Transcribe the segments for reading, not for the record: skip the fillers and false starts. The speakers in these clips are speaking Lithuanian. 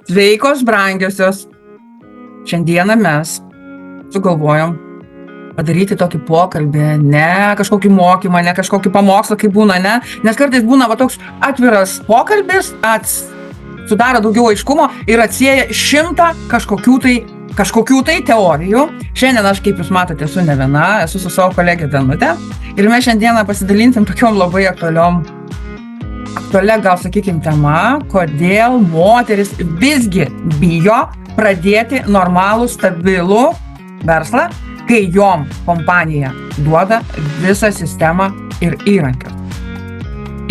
Sveikos, brangiosios. Šiandieną mes sugalvojom padaryti tokį pokalbį, ne kažkokį mokymą, ne kažkokį pamokslą, kaip būna, ne? Nes kartais būna toks atviras pokalbis, sudaro daugiau aiškumo ir atsieja 100 kažkokių tai teorijų. Šiandien aš, kaip jūs matote, esu ne viena, esu su savo kolegė Danute ir mes šiandieną pasidalinsim tokiom labai aktualia, gal sakykim, tema, kodėl moteris visgi bijo pradėti normalų, stabilų verslą, kai jom kompanija duoda visą sistemą ir įrankius.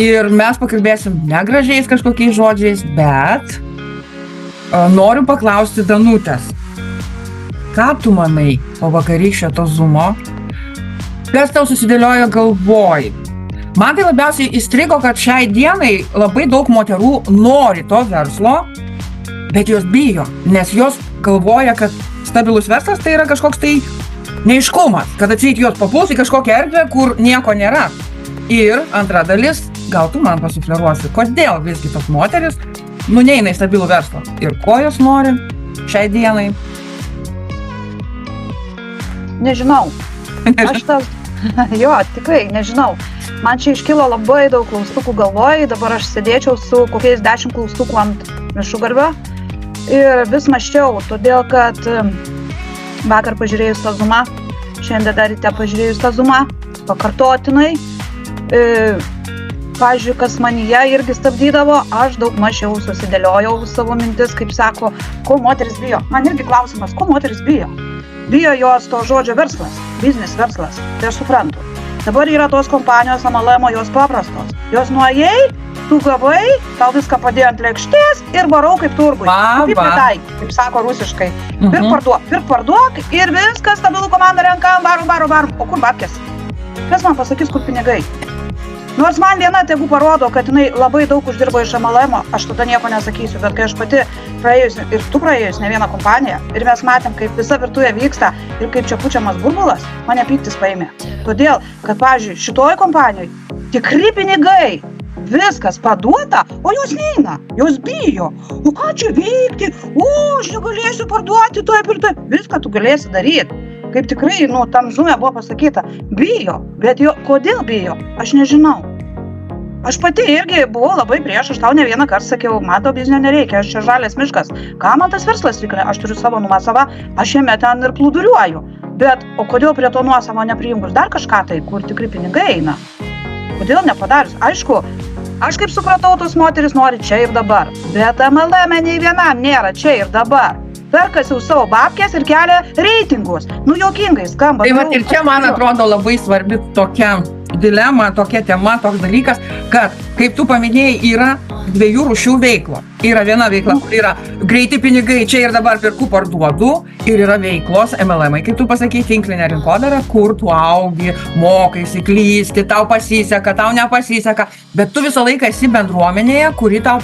Ir mes pakalbėsim ne gražiais kažkokiais žodžiais, bet noriu paklausti Danutės. Ką tu manai po vakarykščio to Zoomo? Kas tau susidėliojo galvoj? Man tai labiausiai įstrigo, kad šiai dienai labai daug moterų nori to verslo, bet jos bijo, nes jos galvoja, kad stabilus verslas tai yra kažkoks tai neaiškumas, kad atseit jos papuls į kažkokią erdvę, kur nieko nėra. Ir antra dalis, gal tu man pasufleruosi, kodėl visgi tos moteris neina į stabilų verslą ir ko jos nori šiai dienai? Nežinau. Tikrai nežinau. Man čia iškilo labai daug klaustukų galvoj, dabar aš sėdėčiau su kokiais 10 klaustukų ant viršugalvio ir vis mąsčiau, todėl kad vakar pažiūrėjus tą Zoomą, šiandien dar ryte pažiūrėjus tą Zoomą, pakartotinai, pavyzdžiui, kas manyje irgi stabdydavo, aš daug mažiau susidėliojau savo mintis, kaip sako, ko moteris bijo. Man irgi klausimas, ko moteris bijo? Bijo jos to žodžio verslas, biznis verslas, tai aš suprantu. Dabar yra tos kompanijos MLM, jos paprastos. Jos nuėjai, tu gavai, tau viską padėjo ant lėkštės ir varau kaip turgui. Kaip sako rusiškai. Pirk parduok ir viskas, stabilų komandą renkam, varom. O kur babkės? Kas man pasakys, kur pinigai? Nors man viena tegu parodo, kad jinai labai daug uždirbo iš MLM, aš tada nieko nesakysiu, bet kai aš pati praėjusi ir tu praėjus ne vieną kompaniją ir mes matėm, kaip visa virtuvė vyksta ir kaip čia pučiamas burbulas, mane pyktis paėmė. Todėl, kad, pavyzdžiui, šitoj kompanijoje tikri pinigai, viskas paduota, o jos neina, jos bijo. O ką čia veikti? Aš negalėsiu parduoti taip ir taip. Viską tu galėsi daryti. Kaip tikrai, tam Zoom'e buvo pasakyta, bijo, bet kodėl bijo, aš nežinau. Aš pati irgi buvau labai prieš, aš tau ne vieną kartą sakiau, man to biznio nereikia, aš čia žalias miškas. Ką man tas verslas reikia? Aš turiu savo nuosavą, aš jame ten ir plūduriuoju. Bet, o kodėl prie to nuosavo nepriimus dar kažką tai, kur tikrai pinigai eina? Kodėl nepadarius? Aišku, aš kaip supratau, tos moteris nori čia ir dabar. Bet MLM nei vienam nėra čia ir dabar. Perkasi už savo babkės ir kelia reitingus. Juokingai skamba. Tai ir čia, man atrodo, labai svarbi tokia dilema, tokia tema, toks dalykas, kad, kaip tu paminėjai, yra 2 rūšių veiklo. Yra viena veikla, kur yra greiti pinigai, čia ir dabar perku parduodu, ir yra veiklos MLM, kaip tu pasakei, tinklinė rinkodara, kur tu augi, mokaisi, klysti, tau pasiseka, tau nepasiseka, bet tu visą laiką esi bendruomenėje, kuri tau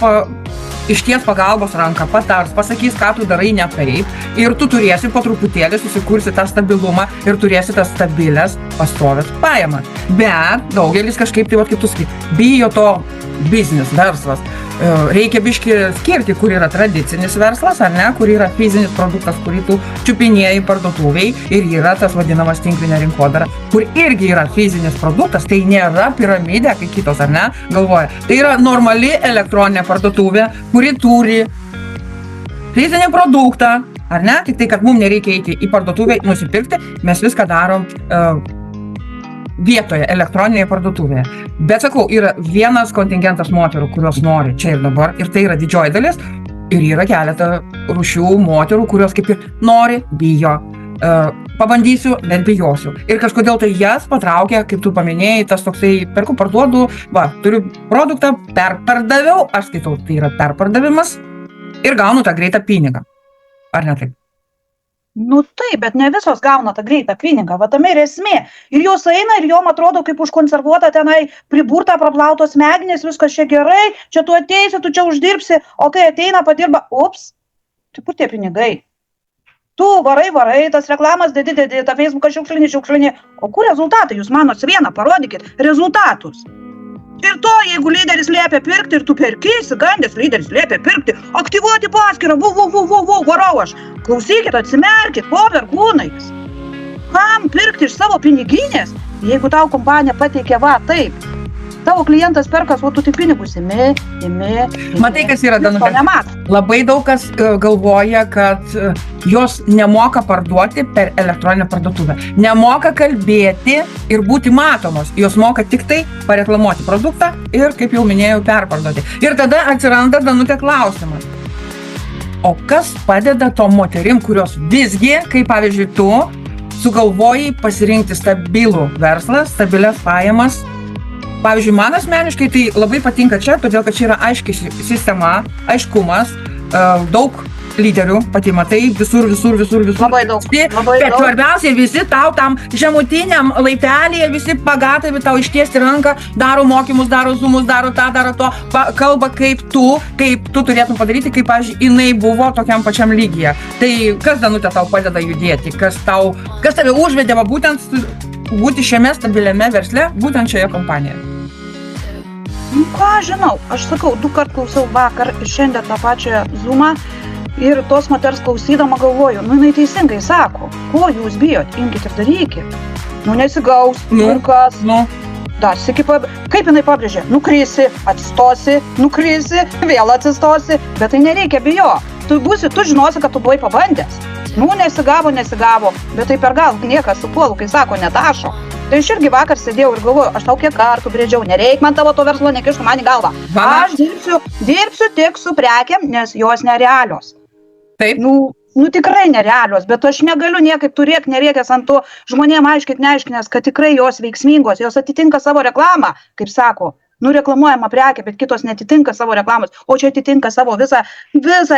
išties pagalbos ranką, patars, pasakys, ką tu darai ne taip ir tu turėsi po truputėlį susikursi tą stabilumą ir turėsi tas stabilias pastovės pajamas. Bet daugelis kažkaip, tai kaip tu sakai, bijo to biznis, verslas. Reikia biški skirti, kur yra tradicinis verslas, ar ne, kur yra fizinis produktas, kurį tu čiupinėji parduotuviai ir yra tas vadinamas tinklinė rinkodara, kur irgi yra fizinis produktas, tai nėra piramidė, kaip kitos, ar ne, galvoja. Tai yra normali elektroninė parduotuvė, kuri turi fizinį produktą, ar ne, tik tai, kad mums nereikia eiti į parduotuvę, nusipirkti, mes viską darom vietoje, elektroninėje parduotuvėje. Bet sakau, yra vienas kontingentas moterų, kurios nori čia ir dabar, ir tai yra didžioji dalis, ir yra keletą rūšių moterų, kurios kaip ir nori, bijo. Pabandysiu, bet bijosiu. Ir kažkodėl tai jas patraukia, kaip tu paminėjai, tas toksai, perku, parduodu, turiu produktą, perpardaviau, aš skaitau, tai yra perpardavimas, ir gaunu tą greitą pinigą. Ar ne taip? Taip, bet ne visos gauna tą greitą pinigą, va tame ir esmė. Ir jos eina ir jom atrodo kaip užkonservuota tenai, priburta, praplautos smegenys, viskas čia gerai, čia tu ateisi, tu čia uždirbsi, o kai ateina, padirba, tai kur tie pinigai? Tu varai, tas reklamas dedi, tą Facebooką šiukšlini, o kur rezultatai? Jūs manos vieną, parodykit rezultatus. Ir to, jeigu lyderis liepia pirkti ir tu perki, įsigandęs lyderis liepia pirkti, aktyvuoti paskyrą, varau aš. Klausykit, atsimerkit, po perkūnais. Kam pirkti iš savo piniginės, jeigu tau kompanija pateikia taip? Tavo klientas perkas, o tu tik pinigus imi. Matai, kas yra, Visko Danute? nemato. Labai daug kas galvoja, kad jos nemoka parduoti per elektroninę parduotuvę. Nemoka kalbėti ir būti matomos. Jos moka tik tai pareklamuoti produktą ir, kaip jau minėjau, perparduoti. Ir tada atsiranda, Danute, klausimas. O kas padeda tom moterim, kurios visgi, kaip pavyzdžiui tu, sugalvojai pasirinkti stabilų verslą, stabilias pajamas? Pavyzdžiui, man asmeniškai tai labai patinka čia, todėl kad čia yra aiški sistema, aiškumas, daug lyderių, pati matai, visur. Labai daug. Bet svarbiausia, visi tau tam žemutiniam laiptelėje, visi pagatavi tau ištiesti ranką, daro mokymus, daro zoomus, daro tą, daro to, kalba kaip tu turėtum padaryti, kaip, pavyzdžiui, jinai buvo tokiam pačiam lygyje. Tai kas, Danute, tau padeda judėti, kas tave užvedė būtent būti šiame stabiliame versle, būtent šioje kompanijoje? Nu ką žinau, aš sakau, 2 kart klausiau vakar ir šiandien tą pačią zoomą ir tos moters klausydama galvoju, jinai teisingai sako, ko jūs bijot, imkit ir darykit. Nesigaus, ir kas. Dar sykį, kaip jinai pabrėžė, nukrisi, atsistosi, nukrisi, vėl atsistosi, bet tai nereikia bijo. Tu žinosi, kad tu buvai pabandęs. Nesigavo, bet tai per gal niekas su puolu, kai sako, netašo. Tai aš irgi vakar sėdėjau ir galvoju, aš tau kiek kartų brėdžiau, nereik man tavo to verslo, nekištų man į galvą. Aš dirbsiu tik su prekiam, nes jos nerealios. Taip. Tikrai nerealios, bet aš negaliu niekaip turėk nereikės ant to žmonėm neaiškinęs, kad tikrai jos veiksmingos, jos atitinka savo reklamą, kaip sako. Reklamuojama prekė, bet kitos netitinka savo reklamos, o čia atitinka savo visą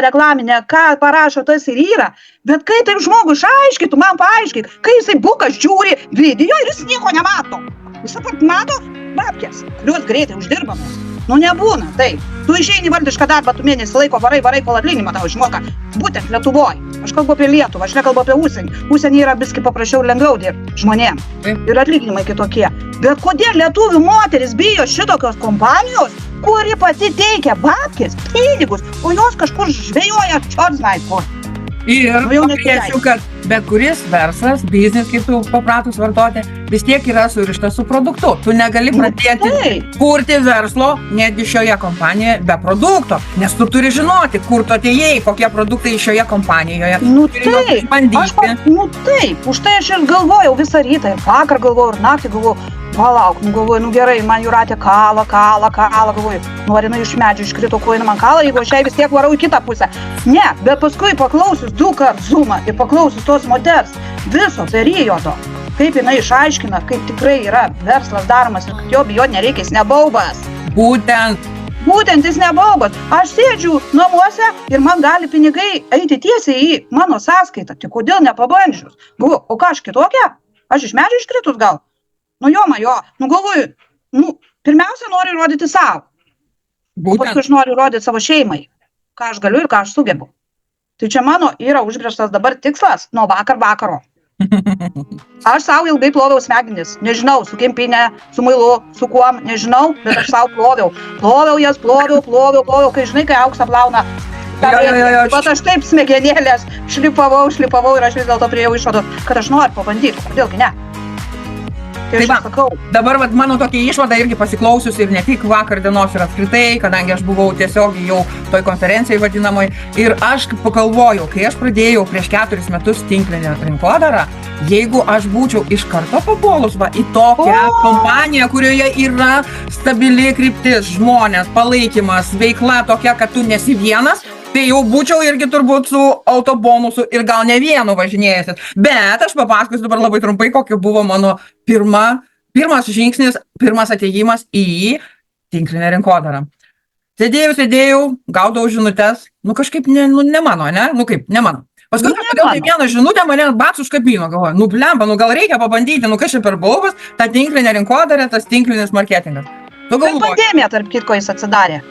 reklaminę, ką parašo tas ir yra. Bet kai taip žmogui išaiškytų, man paaiškyk, kai jisai bukas žiūri video ir jis nieko nemato. Jis mato babkės, kurios greitai uždirbamos. Nebūna, taip. Tu išeini valdišką darbą, tu mėnesį laiko varai, kol atlyginimą tau išmoka. Būtent Lietuvoj. Aš kalbu apie Lietuvą, aš nekalbu apie užsienį. Užsienį yra biski paprasčiau ir lengviau dirbti žmonėm. Ir atlyginimai kitokie. Bet kodėl lietuvių moteris bijo šitokios kompanijos, kuri pati teikia babkės, pinigus, o jos kažkur žvejoja čiorznai kur? Ir pabrėšiu, kad bet kuris verslas, biznis, kaip tu papratus vartoti, vis tiek yra surištas su produktu. Tu negali pradėti kurti verslo netgi šioje kompanijoje be produkto, nes tu turi žinoti, kur tu atėjai, kokie produktai šioje kompanijoje. Taip, už tai aš ir galvojau visą rytą, ir vakar galvojau, ir naktį galvojau, palauk, galvoju, gerai, man Jūratė kala, galvoju, nori iš medžio iškrito kojina man kala, jeigu aš jai vis tiek varau į kitą pusę. Ne, bet paskui paklausius 2 kart zoomą ir paklausius tos moters viso periodo, kaip jinai išaiškina, kaip tikrai yra verslas daromas ir kad jo bijot nereikia, jis nebaubas. Būtent jis nebaubas. Aš sėdžiu namuose ir man gali pinigai eiti tiesiai į mano sąskaitą. Tai kodėl nepabandžius? Galvoju, o ką aš kitokia? Aš iš medžio iškritus gal? Galvoju, pirmiausia noriu įrodyti savo. Paskui aš noriu įrodyti savo šeimai, ką aš galiu ir ką aš sugebu. Tai čia mano yra užbrėžtas dabar tikslas nuo vakaro. Aš savo ilgai ploviau smegenis, nežinau, su kempinė, su muilu, su kuom, nežinau, bet aš savo ploviau. Ploviau jas, kai žinai, kai auksą plauna. Bet aš taip smegenėlės šlipavau ir aš vis dėlto priėjau išvados, kad aš noriu pabandyti, kodėlgi ne. Tai dabar mano tokia išvada irgi pasiklausius ir ne tik vakar dienos ir apskritai, kadangi aš buvau tiesiog jau toj konferencijai vadinamoj ir aš pagalvojau, kai aš pradėjau prieš 4 metus tinklinę rinkodarą, jeigu aš būčiau iš karto papuolus į tokią kompaniją, kurioje yra stabili kryptis, žmonės, palaikymas, veikla tokia, kad tu nesi vienas, tai jau būčiau irgi turbūt su autobonusu ir gal ne vienu važinėjęsis. Bet aš papasakosiu dabar labai trumpai, kokia buvo mano pirmas žingsnis, pirmas atėjimas į tinklinę rinkodarą. Sėdėjau, gaudavau žinutes, kažkaip ne mano, ne? Ne mano. Paskui kažkodėl tai vieną žinutę mane bats užkabino, galvoju, blemba, gal reikia pabandyti, kas čia per baubas, ta tinklinė rinkodarė, tas tinklinis marketingas. Kaip pandemija, tarp kitko, jis atsidarė.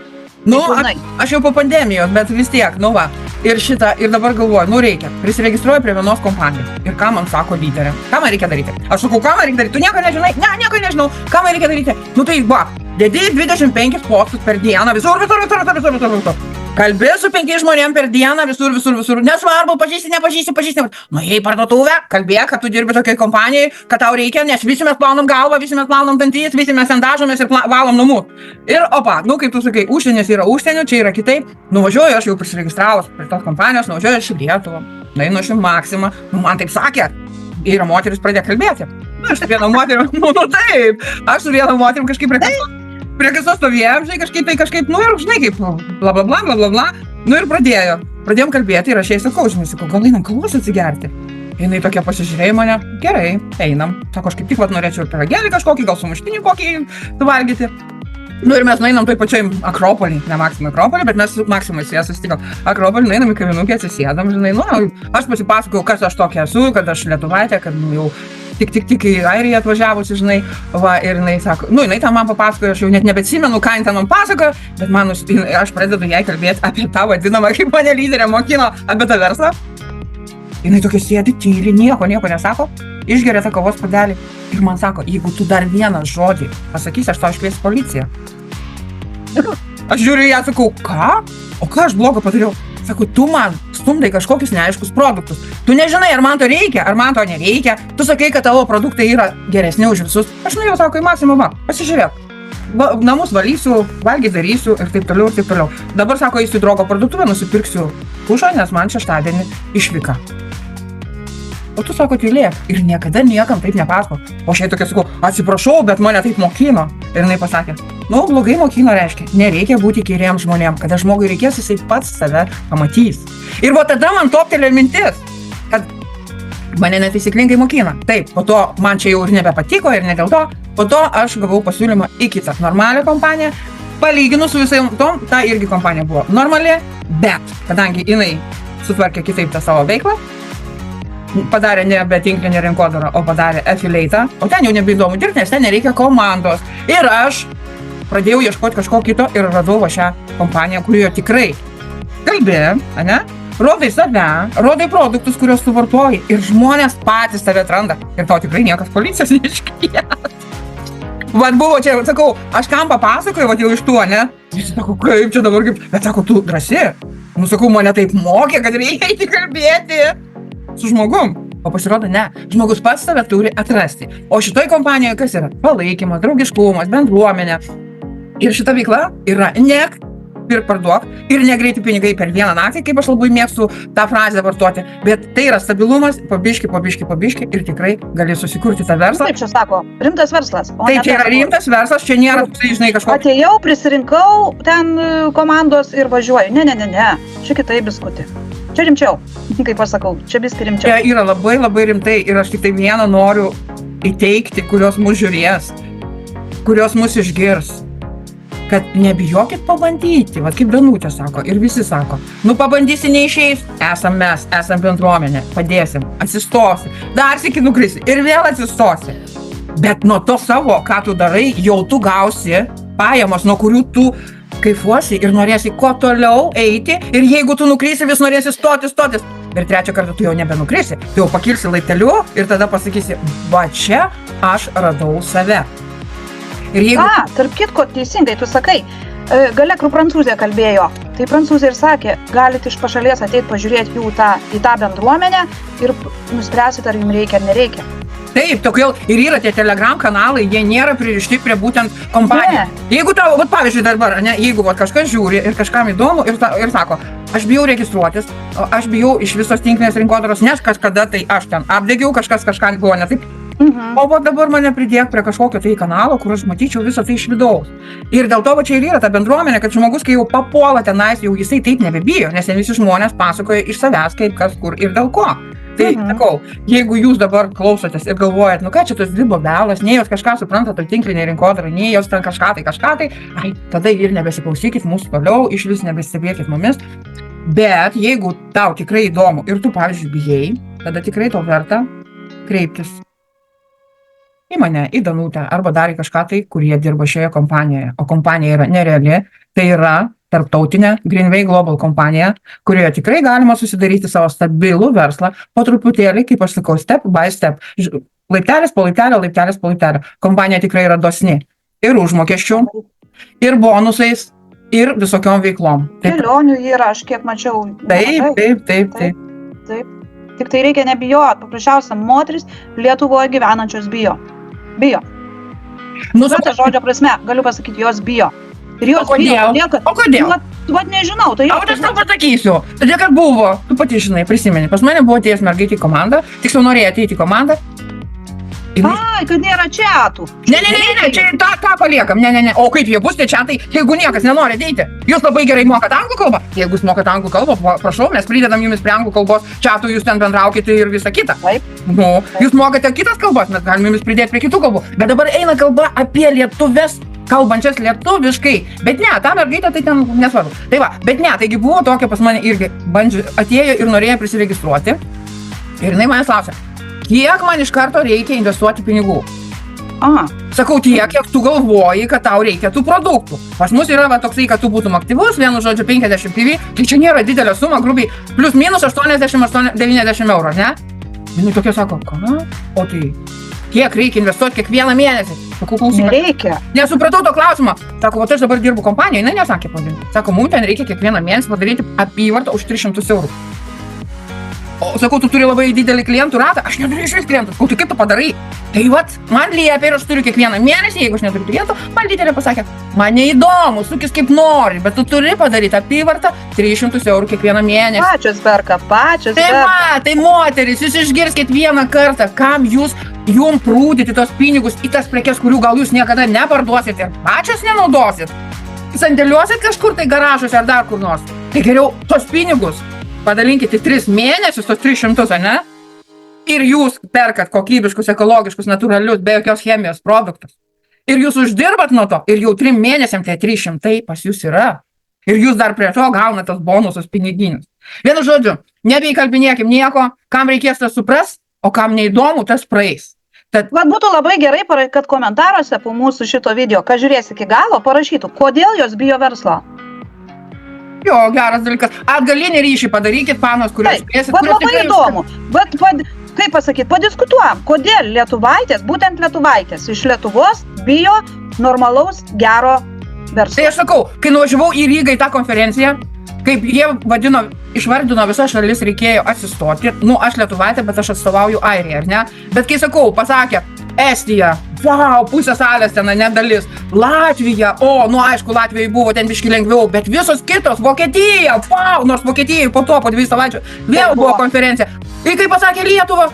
Aš jau po pandemijos, bet vis tiek, ir dabar galvoju, reikia, prisiregistruoju prie vienos kompanijos. Ir ką man sako lyderė? Ką man reikia daryti? Aš sakau, ką man reikia daryti? Tu nieko nežinai? Ne, nieko nežinau. Ką man reikia daryti? Tai Dedi 25 postus per dieną, visur. Kalbė su 5 žmonėm per dieną, visur. Nesvarbu, pažįsti. Nu, jei parduotuvę, kalbėk, kad tu dirbi tokiai kompanijai, kad tau reikia, nes visi mes plaunam galvą, visi mes plaunam dantys, visi mes ten dažomės ir valom namus. Ir opa, nu, kaip tu sakai, užsienis yra užsienio, čia yra kitaip. Nuvažiuoju, aš jau prisiregistravus prie tos kompanijos, nuvažiuoju aš į Lietuvą, nueinu aš į Maksimą, nu, man taip sakė, ir moteris pradėjo kalbėti. Nu, aš su viena moterim, nu taip, aš su viena moterim kažkaip prie kasos stovėjom, žinai, kažkaip, nu ir, žinai, kaip, bla, nu ir pradėjom kalbėti ir aš jai sakau, gal einam kavos atsigerti. Jinai tokia pasižiūrėjo mane, gerai, einam, sako, aš kaip tik norėčiau ir pyragelį kažkokį, gal sumuštinį kokį suvalgyti. Nu ir mes nueinam toj pačioj Akropolį, ne Maksimą Akropolį, bet mes su Maksimai su ją susitikom. Akropolį nueinam į kavinukę, atsisėdam, žinai, nu, aš pasipasakojau, kas aš tokia esu, kad aš lietuvaitė, kad nu, jau tik į Airiją atvažiavusi, žinai, va, ir jinai sako, nu, jinai tą man papasakojo, aš jau net nebeatsimenu, ką jinai man pasakojo, bet aš pradedu jai kalbėti apie tą vadinamą, kaip mane lyderė mokino, apie tą verslą. Jinai tokia sėdi tyli, nieko nesako, išgeria tą kavos puodelį ir man sako, jeigu tu dar vieną žodį pasakysi, aš tau iškviesiu policiją. Aš žiūriu į ją, sakau, ką? O ką aš blogo padariau? Sakau, tu man stumdai kažkokius neaiškus produktus. Tu nežinai, ar man to reikia, ar man to nereikia. Tu sakai, kad tavo produktai yra geresni už visus. Aš nuėjau, sako, į Maksimą, pasižiūrėk. Namus valysiu, valgį darysiu ir taip toliau. Dabar, sako, eisiu į drogo parduotuvę, nusipirksiu kušą, nes man šeštadienį išvyka. O tu, sako, tylėk ir niekada niekam taip nepasako. O aš jai tokia sakau, atsiprašau, bet mane taip mokino. Ir jinai pasakė, nu, blogai mokino reiškia, nereikia būti įkyriems žmonėm, kada žmogui reikės, jisai pats save pamatys. Ir va tada man toptelėjo mintis, kad mane netaisyklingai mokina. Taip, po to man čia jau ir nebepatiko ir ne dėl to, po to aš gavau pasiūlymą į kitą normalią kompaniją, palyginus su visai tom, ta irgi kompanija buvo normali, bet kadangi jinai sutvarkė kitaip tą savo veiklą, padarė nebe tinklinę rinkodarą, o padarė affiliate'ą, o ten jau nebeįdomu dirbti, nes ten nereikia komandos. Ir aš pradėjau ieškoti kažko kito ir radau šią kompaniją, kurioje tikrai kalbė, ne? Rodai save, rodai produktus, kuriuos tu vartoji ir žmonės patys tave atranda ir tau tikrai niekas policijos neiškvies. Vat buvo čia, sakau, aš kam papasakoju, vat jau iš tuo, ne? Jis sako, kaip čia dabar kaip, bet sako, tu drąsi. Nu, sakau, mane taip mokė, kad reikia eiti kalbėti su žmogum. O pasirodo, ne, žmogus pats save turi atrasti. O šitoj kompanijoje kas yra? Palaikymas, draugiškumas, bendruomenė. Ir šita veikla yra ne pirk parduok ir negreiti pinigai per vieną naktį, kaip aš labai mėgstu tą frazę vartoti, bet tai yra stabilumas, pabiški ir tikrai gali susikurti tą verslą. Taip, čia sako, rimtas verslas. Tai čia yra rimtas verslas, čia nėra, žinai, kažko. Atėjau, prisirinkau ten komandos ir važiuoju. Ne, čia kitaip biskutį. Čia rimčiau, kaip aš sakau, čia viskai rimčiau. Čia yra labai rimtai ir aš tik tai vieną noriu įteikti, kurios mus žiūrės, kurios mus išgirs. Kad nebijokit pabandyti, va kaip Danutė sako ir visi sako, nu pabandysi neišeis, esam mes, esam bendruomenė, padėsim, atsistosi, dar sykį nukrisi ir vėl atsistosi. Bet nuo to savo, ką tu darai, jau tu gausi pajamos, nuo kurių tu kaifuosi ir norėsi kuo toliau eiti ir jeigu tu nukrisi, vis norėsi stotis. Ir trečią kartą tu jau nebenukrisi, tu jau pakilsi laipteliu ir tada pasakysi, va čia aš radau save. Ir jeigu... Tarp kitko, teisingai, tu sakai, gale, kur prancūzė kalbėjo, tai prancūzė ir sakė, galite iš pašalies ateiti pažiūrėti jų į tą bendruomenę ir nuspręsit, ar jums reikia ar nereikia. Taip, tokiel ir yra tie Telegram kanalai, jie nėra pririšti prie būtent kompanijų. Jeigu tau, vat, pavyzdžiui, dabar, ne, jeigu vat, kažkas žiūri ir kažkam įdomu ir sako, aš bijau registruotis, aš bijau iš visos tinklinės rinkodaros, nes kažkada tai aš ten apdegiau, kažką buvo ne taip. O dabar mane pridėk prie kažkokio tai kanalo, kur aš matyčiau visą tai iš vidaus. Ir dėl to va čia ir yra ta bendruomenė, kad žmogus, kai jau papuola tenais, jau jisai taip nebebijo, nes visi žmonės pasakoja iš savęs, kaip kas, kur ir dėl ko. Tai sakau, jeigu jūs dabar klausotės ir galvojat, nu ką čia tas dvi bobelas, nei jos kažką supranta toj tinklinė rinkodara, nei jos ten kažką tai, tada ir nebesiklausykit mūsų toliau, iš vis nebestebėkit mumis. Bet jeigu tau tikrai įdomu ir tu, pavyzdžiui, bijai, tada tikrai to verta kreiptis į mane, į Danutę, arba dar į kažką tai, kurie dirba šioje kompanijoje. O kompanija yra nereali, tai yra tarptautinė Greenway Global kompanija, kurioje tikrai galima susidaryti savo stabilų verslą, po truputėlį, kaip aš sakau, step by step. Laiptelis po laiptelio. Kompanija tikrai yra dosni. ir užmokesčių, ir bonusais, ir visokiom veiklom. Kelionių yra, aš kiek mačiau. Taip. Tik tai reikia nebijoti. Paprasčiausia, moteris Lietuvoje gyvenančios bijo. Ta žodžio prasme, galiu pasakyti, jos bijo. Ir jos bijo, O kodėl? Vat nežinau, tai O aš tau pasakysiu. Todėl, kad buvo, tu pati žinai, prisimeni, pas mane buvo atėjęs mergaitė į komandą, tiksliau norėjo ateiti į komandą. Ai, kad nėra čiatų. Ne, čia tą paliekam, ne. O kaip jie bus tie čiatai, jeigu niekas nenori ateiti? Jūs labai gerai mokat anglų kalbą? Jeigu jūs mokat anglų kalbą, prašau, mes pridedam jumis prie anglų kalbos čiatų, jūs ten bendraukite ir visa kita. Taip. Nu, jūs mokate kitas kalbas, mes galime jumis pridėti prie kitų kalbų. Bet dabar eina kalba apie lietuves, kalbančias lietuviškai. Bet ne, ta mergaitė tai ten nesvarbu. Tai va, bet ne, taigi buvo tokia pas mane irgi atėjo ir norėjo prisiregistruoti. Ir jinai manęs klausė, kiek man iš karto reikia investuoti pinigų? Sakau, tiek, kiek tu galvoji, kad tau reikia tų produktų. Pas mus yra toksai, kad tu būtum aktyvus, vienu žodžiu 50 PV, tai čia nėra didelė suma, grubiai, plus minus 80-90 eurų, ne? Jinai tokia sako, ką? O tai kiek reikia investuoti kiekvieną mėnesį? Sakau, klausyk. Nereikia. Nesupratau to klausimo. Sako, aš dabar dirbu kompanijoje, jinai nesakė pavadinti. Sako, mums ten reikia kiekvieną mėnesį padaryti apyvartą už 300 eurų. O sakau, tu turi labai didelį klientų ratą, aš neturiu iš vis klientų. Sakau, tai kaip tu padarai? Tai vat, man liepia ir aš turiu kiekvieną mėnesį, jeigu aš neturiu klientų, man lyderė pasakė, man neįdomu, sukis kaip nori, bet tu turi padaryti apyvartą 300 eurų kiekvieną mėnesį. Pačios perka. Tai moteris, jūs išgirskit vieną kartą, kam jūs jum prūdyti tos pinigus į tas prekes, kurių gal jūs niekada neparduosit ir pačios nenaudosit. Sandėliuosit kažkur tai garažuose ar dar kur nors. Tai geriau tos pinigus padalinkite 3 mėnesius, tos 300, ne? Ir jūs perkat kokybiškus, ekologiškus, natūralius, be jokios chemijos produktus. Ir jūs uždirbat nuo to, ir jau 3 mėnesiam tie 300 pas jūs yra. Ir jūs dar prie to gaunat tos bonusus piniginius. Vienu žodžiu, nebeįkalbinėkim nieko, kam reikės tas supras, o kam neįdomu, tas praeis. Vat būtų labai gerai, kad komentaruose po mūsų šito video, kad žiūrės iki galo, parašytų, kodėl jos bijo verslo. Jo, geras dalykas. Atgalinį ryšį padarykit, panos, kurios spėsit. Vat labai įdomu. Kaip pasakyti, padiskutuojam, kodėl lietuvaitės, būtent lietuvaitės iš Lietuvos bijo normalaus, gero verslo. Tai aš sakau, kai nuvažiavau į Rygą į tą konferenciją, kaip jie išvardino visas šalis, reikėjo atsistoti. Nu, aš lietuvaitė, bet aš atstovauju Airiją, ar ne? Bet kai sakau, pasakė, Estija, wow, pusė salės ten, ne dalis, Latvija, nu aišku, Latvijai buvo ten biški lengviau, bet visos kitos, Vokietija, wow, nors Vokietijai po 2 savaičių vėl buvo konferencija. Ir kai pasakė Lietuva,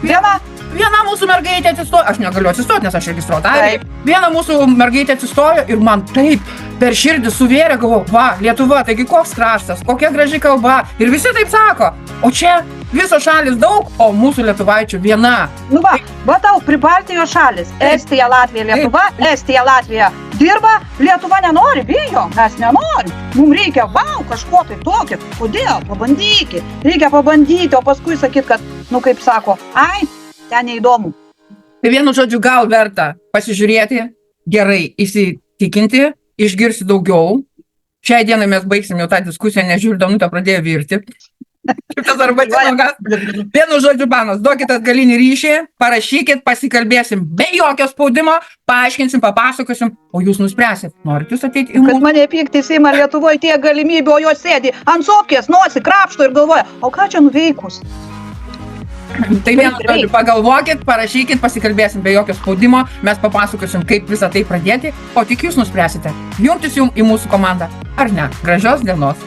viena mūsų mergaitė atsistojo, aš negaliu atsistoti, nes aš registruota, viena mūsų mergaitė atsistojo ir man taip per širdį suvėrė, galvo, va, Lietuva, taigi koks kraštas, kokia graži kalba, ir visi taip sako, o čia visos šalis daug, o mūsų lietuvaičių viena. Nu va tau, Pribaltijos šalis, Estija, Latvija, Lietuva, Estija, Latvija dirba, Lietuva nenori, bijo, mes nenorim, mums reikia, kažko tai tokio, kodėl, pabandykit, reikia pabandyti, o paskui sakyt, kad, kaip sako, ten neįdomu. Tai vienu žodžiu, gal verta pasižiūrėti, gerai įsitikinti, išgirsti daugiau. Šiai dienai mes baigsim jau tą diskusiją, nežiūrė, Danutė pradėjo virti. Vienu žodžiu, panos, duokit atgalinį ryšį, parašykit, pasikalbėsim be jokio spaudimo, paaiškinsim, papasakosim, o jūs nuspręsit, norit jūs ateiti į mūsų. Kad mane pykti Seimą Lietuvoje tiek galimybių, o jos sėdi ant sofkės, nosi, krapšto ir galvoja, o ką čia nuveikus? Tai vienu žodžiu, pagalvokit, parašykit, pasikalbėsim be jokio spaudimo, mes papasakosim, kaip visą tai pradėti, o tik jūs nuspręsite, jungtis jums į mūsų komandą ar ne. Gražios dienos.